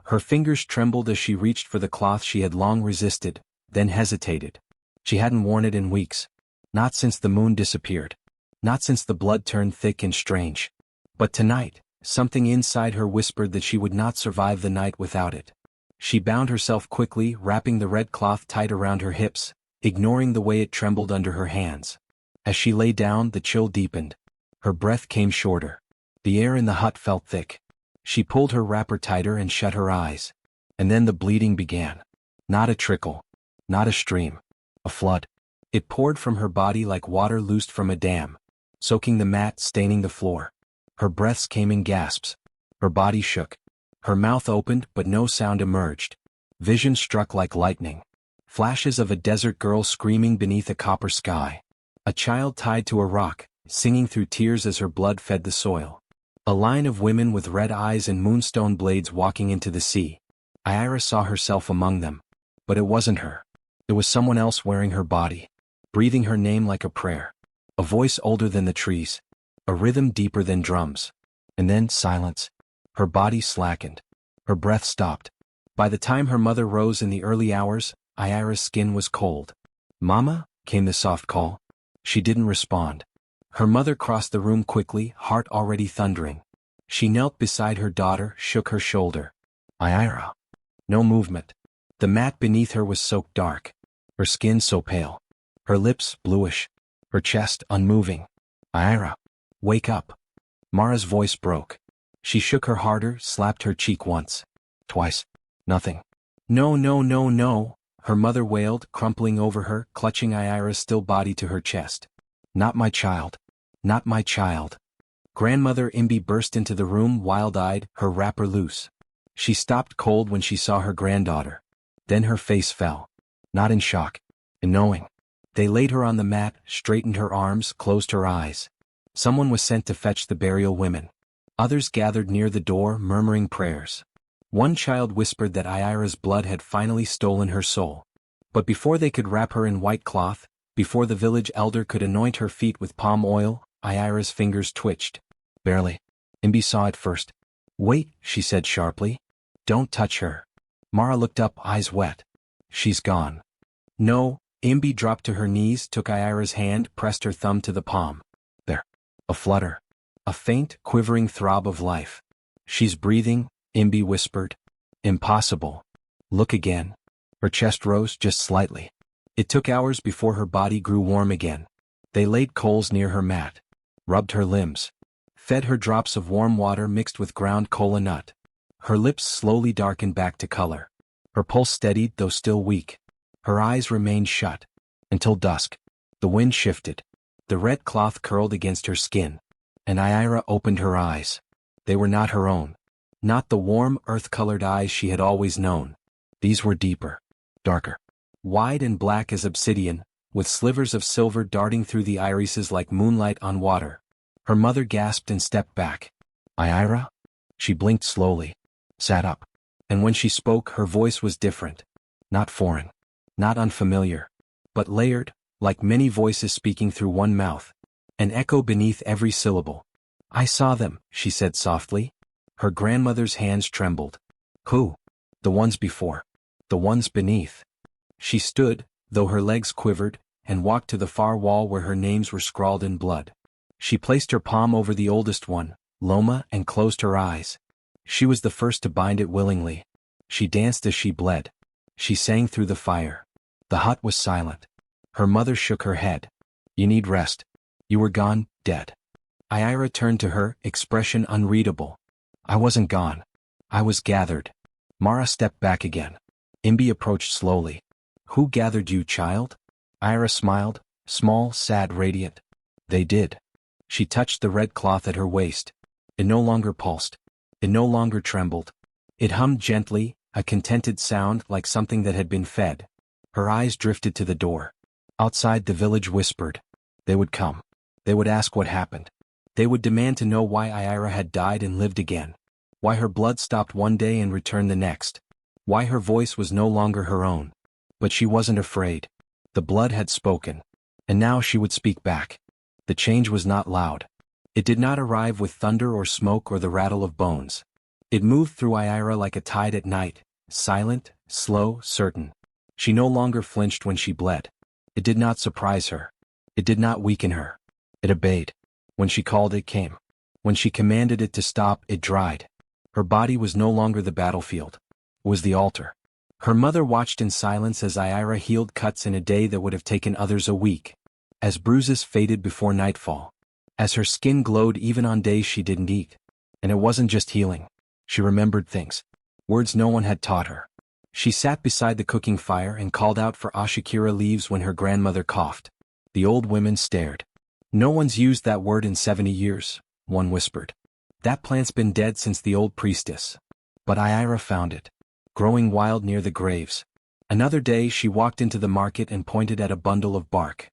Her fingers trembled as she reached for the cloth she had long resisted, then hesitated. She hadn't worn it in weeks. Not since the moon disappeared. Not since the blood turned thick and strange. But tonight, something inside her whispered that she would not survive the night without it. She bound herself quickly, wrapping the red cloth tight around her hips, ignoring the way it trembled under her hands. As she lay down, the chill deepened. Her breath came shorter. The air in the hut felt thick. She pulled her wrapper tighter and shut her eyes. And then the bleeding began. Not a trickle. Not a stream. A flood. It poured from her body like water loosed from a dam, soaking the mat, staining the floor. Her breaths came in gasps. Her body shook. Her mouth opened but no sound emerged. Vision struck like lightning. Flashes of a desert girl screaming beneath a copper sky. A child tied to a rock, singing through tears as her blood fed the soil. A line of women with red eyes and moonstone blades walking into the sea. Ira saw herself among them. But it wasn't her. It was someone else wearing her body. Breathing her name like a prayer. A voice older than the trees. A rhythm deeper than drums. And then silence. Her body slackened. Her breath stopped. By the time her mother rose in the early hours, Ira's skin was cold. "Mama?" came the soft call. She didn't respond. Her mother crossed the room quickly, heart already thundering. She knelt beside her daughter, shook her shoulder. "Ira." No movement. The mat beneath her was soaked dark. Her skin so pale. Her lips bluish. Her chest unmoving. "Ira. Wake up." Mara's voice broke. She shook her harder, slapped her cheek once. Twice. Nothing. "No, no, no, no," her mother wailed, crumpling over her, clutching Ira's still body to her chest. "Not my child. Not my child." Grandmother Imbi burst into the room wild-eyed, her wrapper loose. She stopped cold when she saw her granddaughter. Then her face fell. Not in shock. In knowing. They laid her on the mat, straightened her arms, closed her eyes. Someone was sent to fetch the burial women. Others gathered near the door, murmuring prayers. One child whispered that Ira's blood had finally stolen her soul. But before they could wrap her in white cloth, before the village elder could anoint her feet with palm oil, Ira's fingers twitched. Barely. Imbi saw it first. "Wait," she said sharply. "Don't touch her." Mara looked up, eyes wet. "She's gone." "No." Imbi dropped to her knees, took Ira's hand, pressed her thumb to the palm. There. A flutter. A faint, quivering throb of life. "She's breathing," Imbi whispered. "Impossible." "Look again." Her chest rose just slightly. It took hours before her body grew warm again. They laid coals near her mat. Rubbed her limbs. Fed her drops of warm water mixed with ground kola nut. Her lips slowly darkened back to color. Her pulse steadied, though still weak. Her eyes remained shut. Until dusk. The wind shifted. The red cloth curled against her skin. And Ira opened her eyes. They were not her own. Not the warm, earth-colored eyes she had always known. These were deeper. Darker. Wide and black as obsidian, with slivers of silver darting through the irises like moonlight on water. Her mother gasped and stepped back. "Ira?" She blinked slowly. Sat up. And when she spoke, her voice was different. Not foreign. Not unfamiliar. But layered, like many voices speaking through one mouth. An echo beneath every syllable. "I saw them," she said softly. Her grandmother's hands trembled. "Who?" "The ones before. The ones beneath." She stood, though her legs quivered, and walked to the far wall where her names were scrawled in blood. She placed her palm over the oldest one, Loma, and closed her eyes. She was the first to bind it willingly. She danced as she bled. She sang through the fire. The hut was silent. Her mother shook her head. "You need rest. You were gone, dead." Ira turned to her, expression unreadable. "I wasn't gone. I was gathered." Mara stepped back again. Imbi approached slowly. "Who gathered you, child?" Ira smiled, small, sad, radiant. "They did." She touched the red cloth at her waist. It no longer pulsed. It no longer trembled. It hummed gently, a contented sound like something that had been fed. Her eyes drifted to the door. Outside, the village whispered. They would come. They would ask what happened. They would demand to know why Ira had died and lived again. Why her blood stopped one day and returned the next. Why her voice was no longer her own. But she wasn't afraid. The blood had spoken. And now she would speak back. The change was not loud. It did not arrive with thunder or smoke or the rattle of bones. It moved through Ira like a tide at night, silent, slow, certain. She no longer flinched when she bled. It did not surprise her. It did not weaken her. It obeyed. When she called, it came. When she commanded it to stop, it dried. Her body was no longer the battlefield. It was the altar. Her mother watched in silence as Ira healed cuts in a day that would have taken others a week. As bruises faded before nightfall. As her skin glowed even on days she didn't eat. And it wasn't just healing. She remembered things. Words no one had taught her. She sat beside the cooking fire and called out for ashikira leaves when her grandmother coughed. The old women stared. No one's used that word in 70 years, one whispered. That plant's been dead since the old priestess. But Ira found it. Growing wild near the graves. Another day she walked into the market and pointed at a bundle of bark.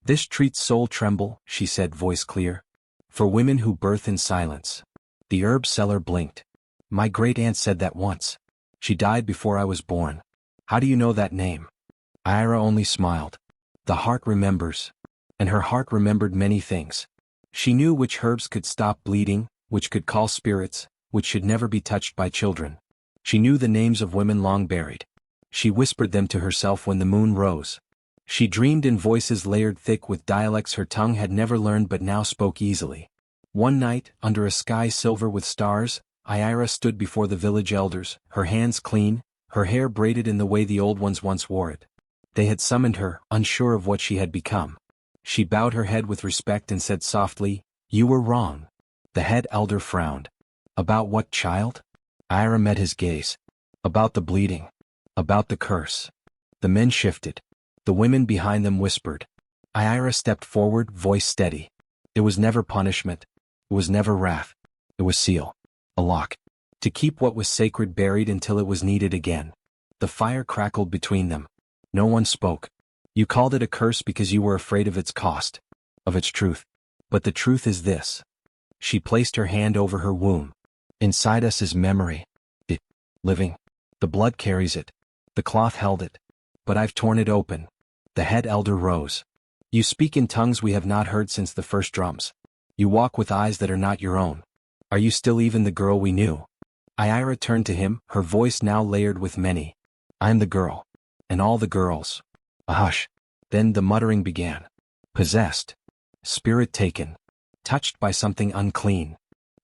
This treat's soul tremble, she said, voice clear. For women who birth in silence. The herb seller blinked. My great-aunt said that once. She died before I was born. How do you know that name? Ira only smiled. The heart remembers. And her heart remembered many things. She knew which herbs could stop bleeding, which could call spirits, which should never be touched by children. She knew the names of women long buried. She whispered them to herself when the moon rose. She dreamed in voices layered thick with dialects her tongue had never learned but now spoke easily. One night, under a sky silver with stars, Ira stood before the village elders, her hands clean, her hair braided in the way the old ones once wore it. They had summoned her, unsure of what she had become. She bowed her head with respect and said softly, You were wrong. The head elder frowned. About what, child? Ira met his gaze. About the bleeding. About the curse. The men shifted. The women behind them whispered. Ira stepped forward, voice steady. It was never punishment. It was never wrath. It was seal. A lock. To keep what was sacred buried until it was needed again. The fire crackled between them. No one spoke. You called it a curse because you were afraid of its cost. Of its truth. But the truth is this. She placed her hand over her womb. Inside us is memory. It. Living. The blood carries it. The cloth held it. But I've torn it open. The head elder rose. You speak in tongues we have not heard since the first drums. You walk with eyes that are not your own. Are you still even the girl we knew? Ira turned to him, her voice now layered with many. I'm the girl. And all the girls. A hush. Then the muttering began. Possessed. Spirit taken. Touched by something unclean.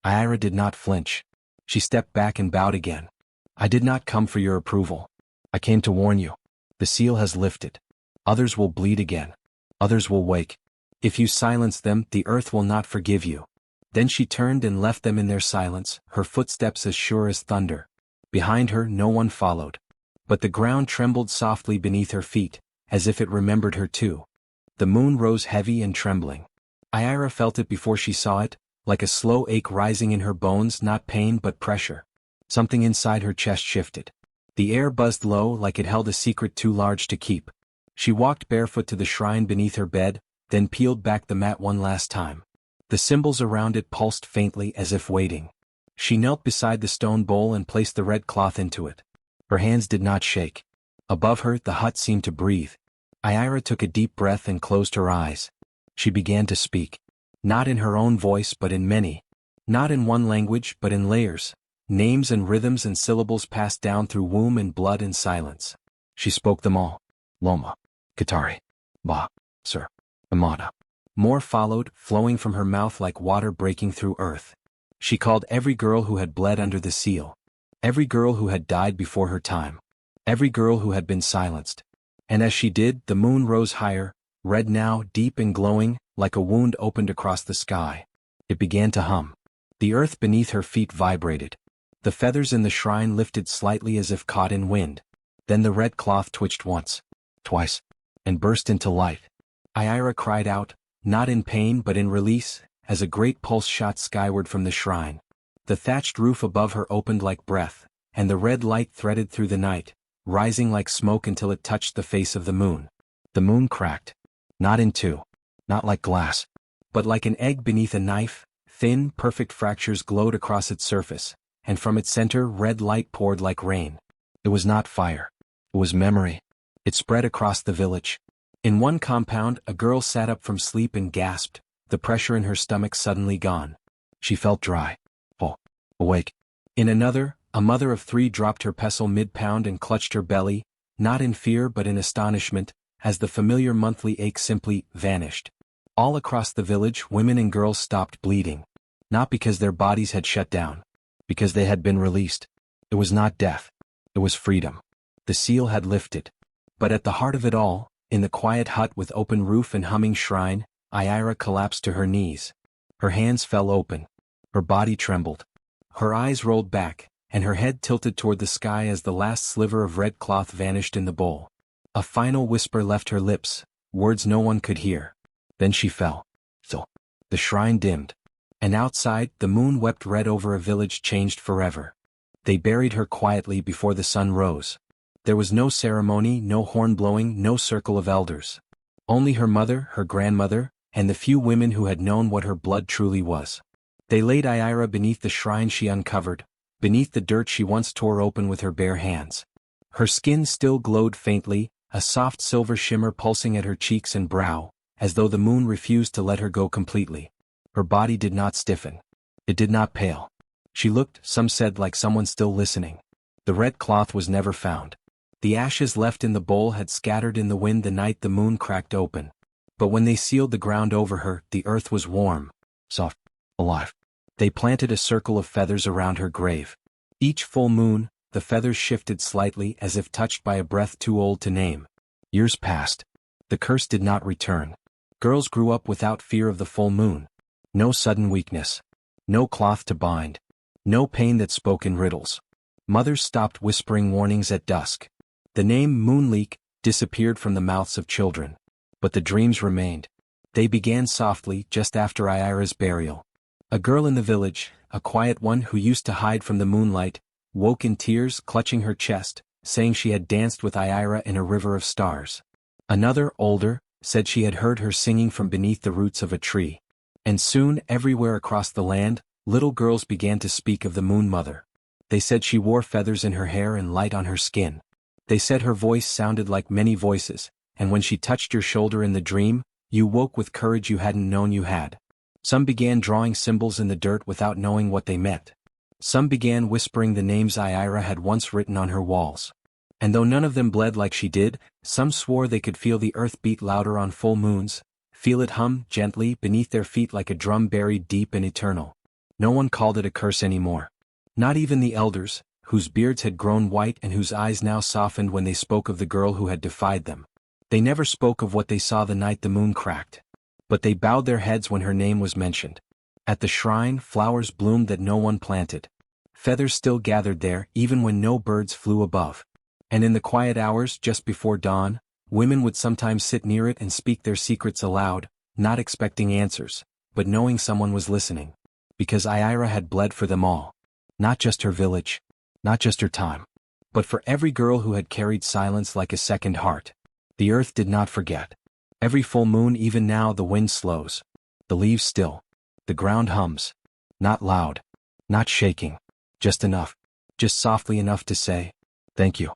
Ira did not flinch. She stepped back and bowed again. I did not come for your approval. I came to warn you. The seal has lifted. Others will bleed again. Others will wake. If you silence them, the earth will not forgive you. Then she turned and left them in their silence, her footsteps as sure as thunder. Behind her no one followed. But the ground trembled softly beneath her feet, as if it remembered her too. The moon rose heavy and trembling. Ira felt it before she saw it, like a slow ache rising in her bones, not pain but pressure. Something inside her chest shifted. The air buzzed low like it held a secret too large to keep. She walked barefoot to the shrine beneath her bed, then peeled back the mat one last time. The symbols around it pulsed faintly as if waiting. She knelt beside the stone bowl and placed the red cloth into it. Her hands did not shake. Above her, the hut seemed to breathe. Ira took a deep breath and closed her eyes. She began to speak. Not in her own voice but in many. Not in one language but in layers. Names and rhythms and syllables passed down through womb and blood and silence. She spoke them all. Loma. Katari. Ba. Sir. Amada. More followed, flowing from her mouth like water breaking through earth. She called every girl who had bled under the seal. Every girl who had died before her time. Every girl who had been silenced. And as she did, the moon rose higher, red now, deep and glowing, like a wound opened across the sky. It began to hum. The earth beneath her feet vibrated. The feathers in the shrine lifted slightly as if caught in wind. Then the red cloth twitched once, twice, and burst into light. Ira cried out, not in pain but in release, as a great pulse shot skyward from the shrine. The thatched roof above her opened like breath, and the red light threaded through the night, rising like smoke until it touched the face of the moon. The moon cracked. Not in two. Not like glass. But like an egg beneath a knife, thin, perfect fractures glowed across its surface, and from its center red light poured like rain. It was not fire. It was memory. It spread across the village. In one compound, a girl sat up from sleep and gasped, the pressure in her stomach suddenly gone. She felt dry. Oh, awake. In another, a mother of 3 dropped her pestle mid-pound and clutched her belly, not in fear but in astonishment, as the familiar monthly ache simply vanished. All across the village, women and girls stopped bleeding. Not because their bodies had shut down. Because they had been released. It was not death. It was freedom. The seal had lifted. But at the heart of it all, in the quiet hut with open roof and humming shrine, Iyra collapsed to her knees. Her hands fell open. Her body trembled. Her eyes rolled back, and her head tilted toward the sky as the last sliver of red cloth vanished in the bowl. A final whisper left her lips, words no one could hear. Then she fell. So, the shrine dimmed. And outside, the moon wept red over a village changed forever. They buried her quietly before the sun rose. There was no ceremony, no horn blowing, no circle of elders. Only her mother, her grandmother, and the few women who had known what her blood truly was. They laid Iyra beneath the shrine she uncovered, beneath the dirt she once tore open with her bare hands. Her skin still glowed faintly, a soft silver shimmer pulsing at her cheeks and brow, as though the moon refused to let her go completely. Her body did not stiffen. It did not pale. She looked, some said, like someone still listening. The red cloth was never found. The ashes left in the bowl had scattered in the wind the night the moon cracked open. But when they sealed the ground over her, the earth was warm, soft, alive. They planted a circle of feathers around her grave. Each full moon, the feathers shifted slightly as if touched by a breath too old to name. Years passed. The curse did not return. Girls grew up without fear of the full moon. No sudden weakness. No cloth to bind. No pain that spoke in riddles. Mothers stopped whispering warnings at dusk. The name Moonleak disappeared from the mouths of children. But the dreams remained. They began softly just after Iyra's burial. A girl in the village, a quiet one who used to hide from the moonlight, woke in tears, clutching her chest, saying she had danced with Iyra in a river of stars. Another, older, said she had heard her singing from beneath the roots of a tree. And soon, everywhere across the land, little girls began to speak of the Moon Mother. They said she wore feathers in her hair and light on her skin. They said her voice sounded like many voices, and when she touched your shoulder in the dream, you woke with courage you hadn't known you had. Some began drawing symbols in the dirt without knowing what they meant. Some began whispering the names Iyra had once written on her walls. And though none of them bled like she did, some swore they could feel the earth beat louder on full moons, feel it hum gently beneath their feet like a drum buried deep and eternal. No one called it a curse anymore. Not even the elders, whose beards had grown white and whose eyes now softened when they spoke of the girl who had defied them. They never spoke of what they saw the night the moon cracked. But they bowed their heads when her name was mentioned. At the shrine, flowers bloomed that no one planted. Feathers still gathered there even when no birds flew above. And in the quiet hours just before dawn, women would sometimes sit near it and speak their secrets aloud, not expecting answers, but knowing someone was listening. Because Iyra had bled for them all. Not just her village, not just her time, but for every girl who had carried silence like a second heart. The earth did not forget. Every full moon, even now, the wind slows. The leaves still. The ground hums. Not loud. Not shaking. Just enough. Just softly enough to say, thank you.